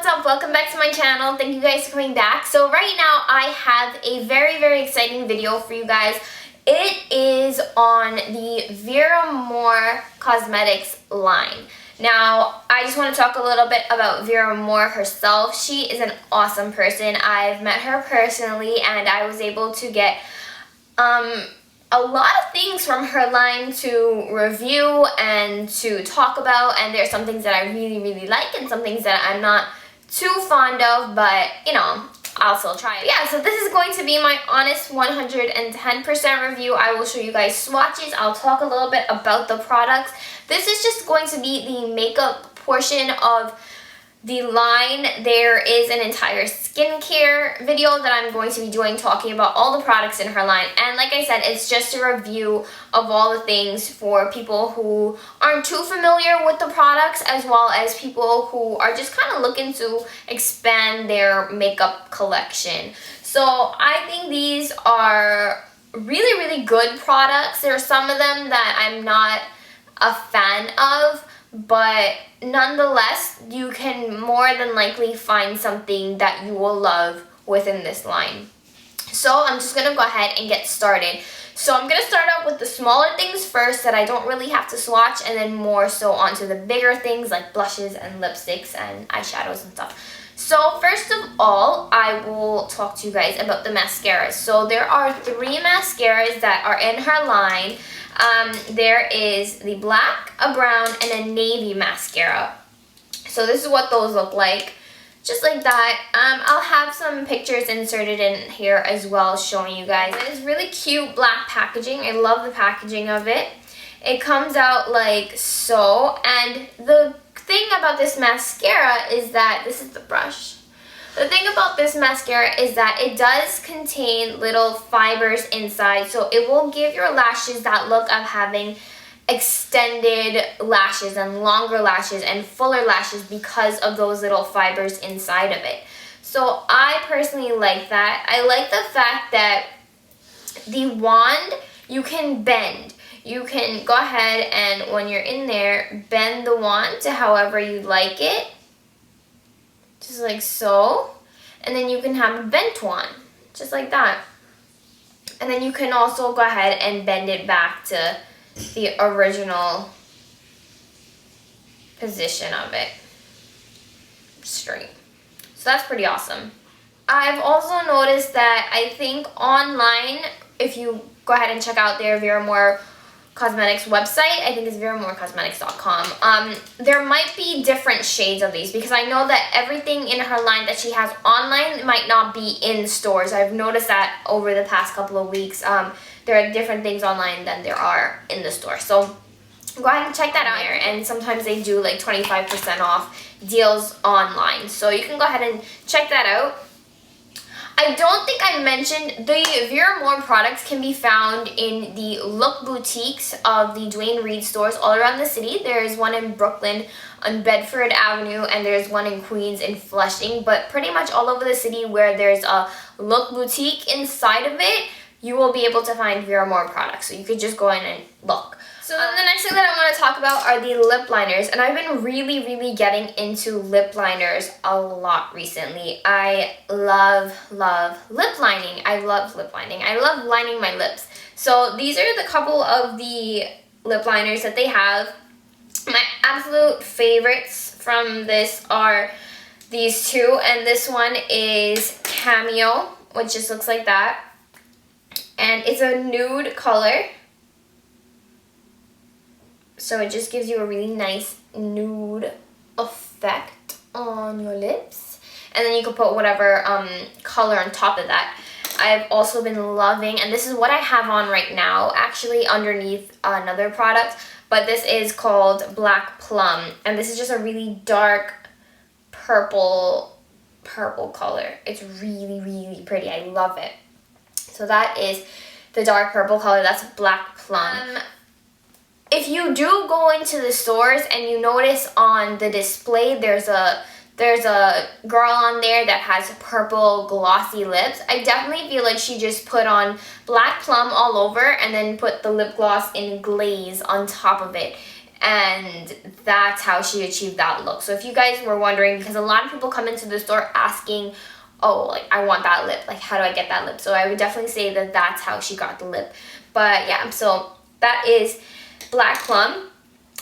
what's up? Welcome back to my channel. Thank you guys for coming back. So right now I have a very exciting video for you guys. It is on the Vera Cosmetics line. Now, I just want to talk a little bit about Vera herself. She is an awesome person. I've met her personally and I was able to get a lot of things from her line to review and to talk about, and there's some things that I really like and some things that I'm not too fond of, but you know, I'll still try it. Yeah, so this is going to be my honest 110% review. I will show you guys swatches. I'll talk a little bit about the products. This is just going to be the makeup portion of the line. There is an entire skincare video that I'm going to be doing talking about all the products in her line. And like I said, it's just a review of all the things for people who aren't too familiar with the products, as well as people who are just kind of looking to expand their makeup collection. So I think these are really good products. There are some of them that I'm not a fan of, but nonetheless, you can more than likely find something that you will love within this line. So I'm just going to go ahead and get started. So I'm going to start out with the smaller things first that I don't really have to swatch, and then more so onto the bigger things like blushes and lipsticks and eyeshadows and stuff. So first of all, I will talk to you guys about the mascaras. So there are 3 mascaras that are in her line. There is the black, a brown, and a navy mascara. So this is what those look like. Just like that. I'll have some pictures inserted in here as well showing you guys. It is really cute black packaging. I love the packaging of it. It comes out like so. And the thing about this mascara is that, this is the brush. The thing about this mascara is that it does contain little fibers inside, so it will give your lashes that look of having extended lashes and longer lashes and fuller lashes because of those little fibers inside of it. So I personally like that. I like the fact that the wand you can bend. You can go ahead and when you're in there, bend the wand to however you like it. Just like so. And then you can have a bent one, just like that. And then you can also go ahead and bend it back to the original position of it. Straight. So that's pretty awesome. I've also noticed that I think online, if you go ahead and check out their Vera Cosmetics website, I think it's veramorcosmetics.com. There might be different shades of these because I know that everything in her line that she has online might not be in stores. I've noticed that over the past couple of weeks. There are different things online than there are in the store. So go ahead and check that out there. And sometimes they do like 25% off deals online. So you can go ahead and check that out. I don't think I mentioned the Vera products can be found in the Look boutiques of the Duane Reade stores all around the city. There is one in Brooklyn on Bedford Avenue, and there's one in Queens in Flushing. But pretty much all over the city where there's a Look boutique inside of it, you will be able to find Vera products. So you could just go in and look. So then the next thing that I want to talk about are the lip liners, and I've been really getting into lip liners a lot recently. I love lip lining. I love lip lining. I love lining my lips. So these are the couple of the lip liners that they have. My absolute favorites from this are these two, and this one is Cameo, which just looks like that. And it's a nude color. So it just gives you a really nice nude effect on your lips. And then you can put whatever color on top of that. I've also been loving, and this is what I have on right now, actually underneath another product. But this is called Black Plum. And this is just a really dark purple color. It's really pretty. I love it. So that is the dark purple color. That's Black Plum. If you do go into the stores and you notice on the display there's a girl on there that has purple glossy lips, I definitely feel like she just put on Black Plum all over and then put the lip gloss in glaze on top of it. and that's how she achieved that look. So if you guys were wondering, because a lot of people come into the store asking, oh, like, I want that lip, like, how do I get that lip? So I would definitely say that that's how she got the lip. But yeah, so that is Black Plum.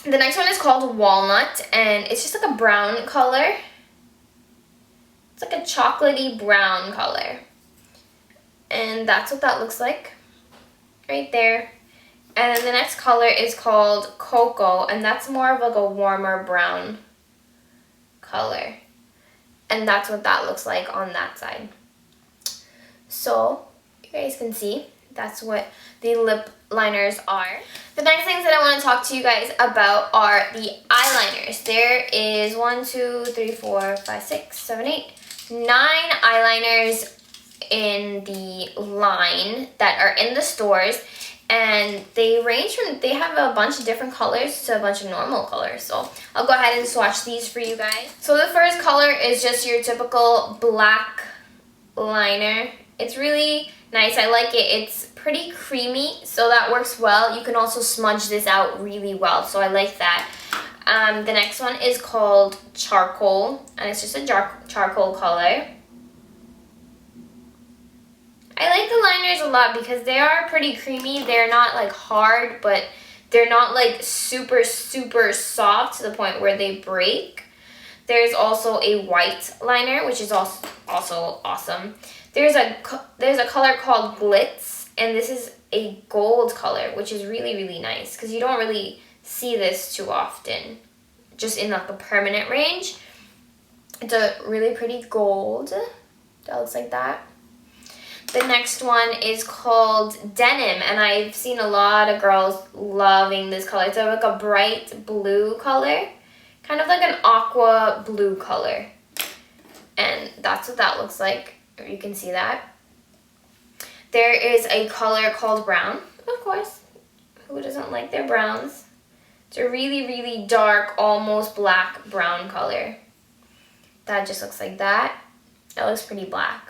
The next one is called Walnut, and it's just like a brown color. It's like a chocolatey brown color. And that's what that looks like right there. And then the next color is called Cocoa, and that's more of like a warmer brown color. And that's what that looks like on that side. So you guys can see that's what the lip liners are. The next things that I want to talk to you guys about are the eyeliners. There is 1, 2, 3, 4, 5, 6, 7, 8, 9 eyeliners in the line that are in the stores, and they range from, they have a bunch of different colors to a bunch of normal colors. So I'll go ahead and swatch these for you guys. So the first color is just your typical black liner. It's really nice. I like it. It's pretty creamy, so that works well. You can also smudge this out really well, so I like that. The next one is called Charcoal, and it's just a charcoal color. I like the liners a lot because they are pretty creamy. They're not like hard, but they're not like super, super soft to the point where they break. There's also a white liner, which is also awesome. There's a color called Glitz, and this is a gold color, which is really, really nice because you don't really see this too often, just in like a permanent range. It's a really pretty gold. That looks like that. The next one is called Denim, and I've seen a lot of girls loving this color. It's like a bright blue color, kind of like an aqua blue color. And that's what that looks like, if you can see that. There is a color called Brown, of course. Who doesn't like their browns? It's a really, really dark, almost black brown color. That just looks like that. That looks pretty black.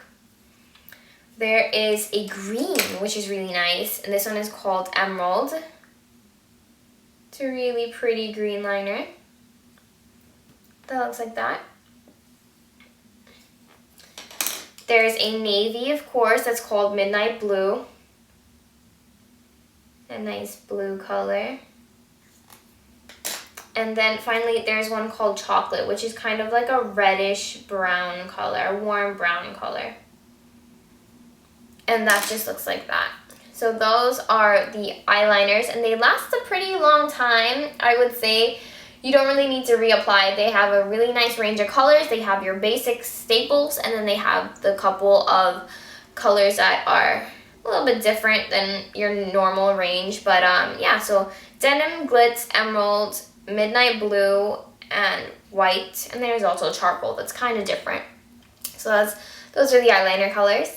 There is a green, which is really nice, and this one is called Emerald. It's a really pretty green liner. That looks like that. There's a navy, of course, that's called Midnight Blue. A nice blue color. And then finally, there's one called Chocolate, which is kind of like a reddish brown color, a warm brown color. And that just looks like that. So those are the eyeliners, and they last a pretty long time, I would say. You don't really need to reapply. They have a really nice range of colors. They have your basic staples, and then they have the couple of colors that are a little bit different than your normal range. But yeah, so Denim, Glitz, Emerald, Midnight Blue, and White. And there's also Charcoal that's kind of different. So those are the eyeliner colors.